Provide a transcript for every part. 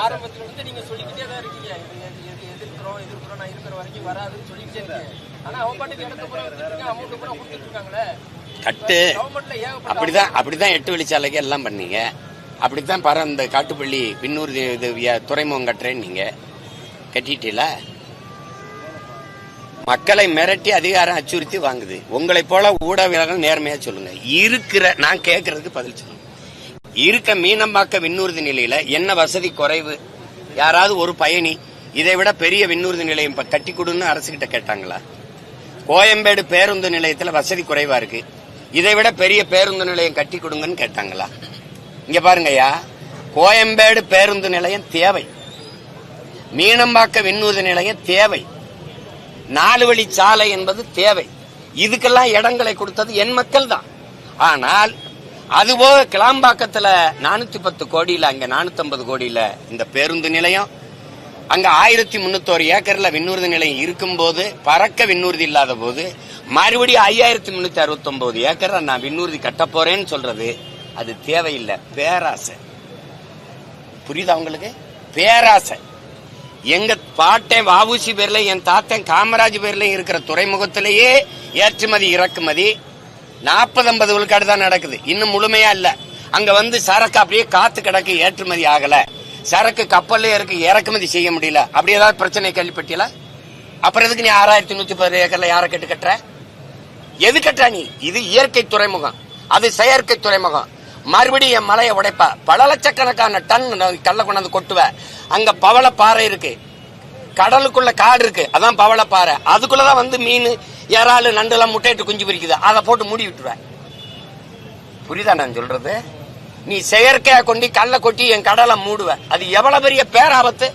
ஆரம்பத்துல இருந்து நீங்க சொல்லிக்கிட்டே தான் இருக்கீங்க, எதிர்க்கிறோம் நான் இருக்கிற வரைக்கும் வராதுன்னு சொல்லிக்கிட்டே இருக்கீங்க. ஆனா அவங்க பாட்டுக்கு இடத்த பூரா வித்துட்டு அமௌண்ட் பூரா கொடுத்துட்டு இருக்காங்களே. கட்டு அப்படிதான் 8 வழிச்சாலைக்கு எல்லாம் பண்ணீங்க. அப்படித்தான் பாரு இந்த காட்டுப்பள்ளி பின்னூர் துறைமுகம் கட்டுறேன்னு நீங்க கட்டிட்டீல. மக்களை மிரட்டி அதிகாரம் அச்சுறுத்தி வாங்குது. உங்களை போல ஊடகங்கள் நேர்மையா சொல்லுங்க. நான் கேட்கறதுக்கு பதில் சொல்லுங்க. இருக்க மீனம்பாக்க விண்ணூர்தி நிலையில என்ன வசதி குறைவு? யாராவது ஒரு பயணி இதை விட பெரிய விண்ணூர்தி நிலையம் கட்டி கொடுன்னு அரசு கிட்ட கேட்டாங்களா? கோயம்பேடு பேருந்து நிலையத்துல வசதி குறைவா இருக்கு, இதை விட பெரிய பேருந்து நிலையம் கட்டி கொடுங்கன்னு கேட்டாங்களா? இங்க பாருங்கய்யா, கோயம்பேடு பேருந்து நிலையம் தேவை, மீனம்பாக்க விண்ணூர்தி நிலையம் தேவை, 4 வழி சாலை என்பது தேவை. இதுக்கெல்லாம் இடங்களை கொடுத்தது என் மக்கள் தான். ஆனால் அதுபோக கிளாம்பாக்கத்துல 410 கோடியில, அங்க 450 கோடியில இந்த பேருந்து நிலையம், அங்க 1301 ஏக்கர்ல விண்ணூர்தி நிலையம் இருக்கும் போது, பறக்க விண்ணூர்தி இல்லாத போது மறுபடியும் 5369 ஏக்கர் நான் விண்ணூர்தி கட்ட போறேன்னு சொல்றது அது தேவையில்லை, பேராசை. புரியுதா உங்களுக்கு? பேராசை. எங்க பாட்டன் வஉசி பேர்ல, என் தாத்தன் காமராஜ் பேர்ல இருக்கிற துறைமுகத்திலேயே ஏற்றுமதி இறக்குமதி 40-50 விழுக்காடு தான் நடக்குது, இன்னும் முழுமையா இல்ல. அங்க வந்து சரக்கு அப்படியே காத்து கிடக்கு, ஏற்றுமதி ஆகல. சரக்கு கப்பல்ல இருக்கு, இறக்குமதி செய்ய முடியல. அப்படி ஏதாவது பிரச்சனை கேள்விப்பட்டியல? அப்புறம் எதுக்கு நீ 6110 ஏக்கர்ல யாரை கேட்டு கட்டுற? எது கட்டுற நீ? இது இயற்கை துறைமுகம், அது செயற்கை துறைமுகம். மறுபடியும் என் மலையை உடைப்ப, பல லட்சக்கணக்கான டன் கல்ல கொண்டாந்து கொட்டுவ. அங்க பவளப்பாறை இருக்கு, கடலுக்குள்ள காடு இருக்கு, அதான் பவளப்பாறை. அதுக்குள்ளதான் வந்து மீன், இறாலு, நண்டு எல்லாம் முட்டையிட்டு குஞ்சு பிரிக்குது, அதை போட்டு மூடி விட்டுருவ. புரியுதா நான் சொல்றது? நீ செயற்கையா கொண்டு கல்ல கொட்டி என் கடலை மூடுவ. அது எவ்வளவு பெரிய பேராபத்து.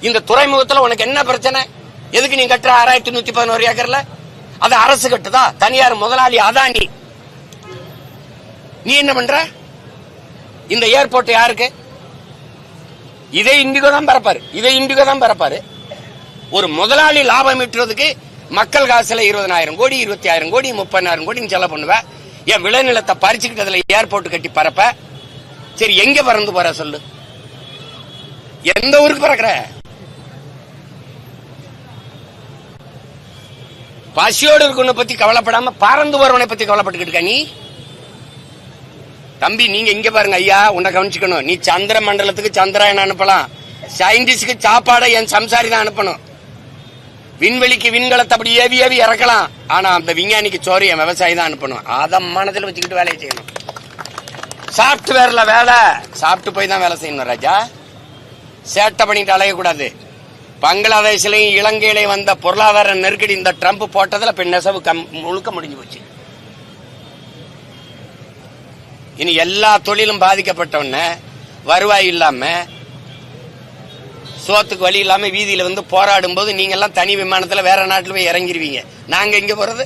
இந்த துறைமுகத்துல உனக்கு என்ன பிரச்சனை? எதுக்கு நீ கட்டுற 6111 ஏக்கர்ல? அது அரசு கட்டுதா? தனியார் முதலாளி அதானி. நீ என்ன பண்ற? இந்த ஏர்போர்ட் யாருக்கு? இதே இண்டிகோ தான் பரப்பாரு. ஒரு முதலாளி லாபம் ஈட்டுறதுக்கு மக்கள் காசுல 20,000 கோடி, 20,000 கோடி, 30,000 கோடி செலவு பண்ணுவ. என் விளைநிலத்தை பறிச்சுக்கிட்டதுல ஏர்போர்ட் கட்டி பரப்ப. சரி, எங்க பறந்து போற சொல்லு? எந்த ஊருக்கு பறக்கிற? பசியோடு இருக்கவனை பத்தி கவலைப்படாம பறந்து போறவனை பத்தி கவலைப்பட்டுக்கிட்டு இருக்க நீ. தம்பி, நீங்க இங்க பாருங்க ஐயா, உன்னை கவனிச்சுக்கணும். நீ சந்திர மண்டலத்துக்கு சந்திராயன் அனுப்பலாம், சயின்டிஸ்டுக்கு சாப்பாடை என் சம்சாரி தான் அனுப்பணும், விண்வெளிக்கு விண்கலத்தை அப்படி ஏவி இறக்கலாம். ஆனா அந்த விஞ்ஞானிக்கு சோறு என் விவசாயி தான் அனுப்பணும். அதை மனதில் வச்சுக்கிட்டு வேலையை செய்யணும். சாப்ட்வேர்ல வேலை, சாப்பிட்டு போய் தான் வேலை செய்யணும் ராஜா. சேட்டை பண்ணிட்டு அலையக்கூடாது. பங்களாதேஷ்லயும் இலங்கையிலையும் வந்த பொருளாதார நெருக்கடி இந்த ட்ரம்ப் போட்டதுல பெண் நெசவு முழுக்க முடிஞ்சு போச்சு. இனி எல்லா தொழிலும் பாதிக்கப்பட்டவன, வருவாய் இல்லாம, சோத்துக்கு வழி இல்லாம வீதியில வந்து போராடும் போது நீங்க எல்லாம் தனி விமானத்துல வேற நாட்டுல போய் இறங்கிருவீங்க. நாங்க எங்க போறது?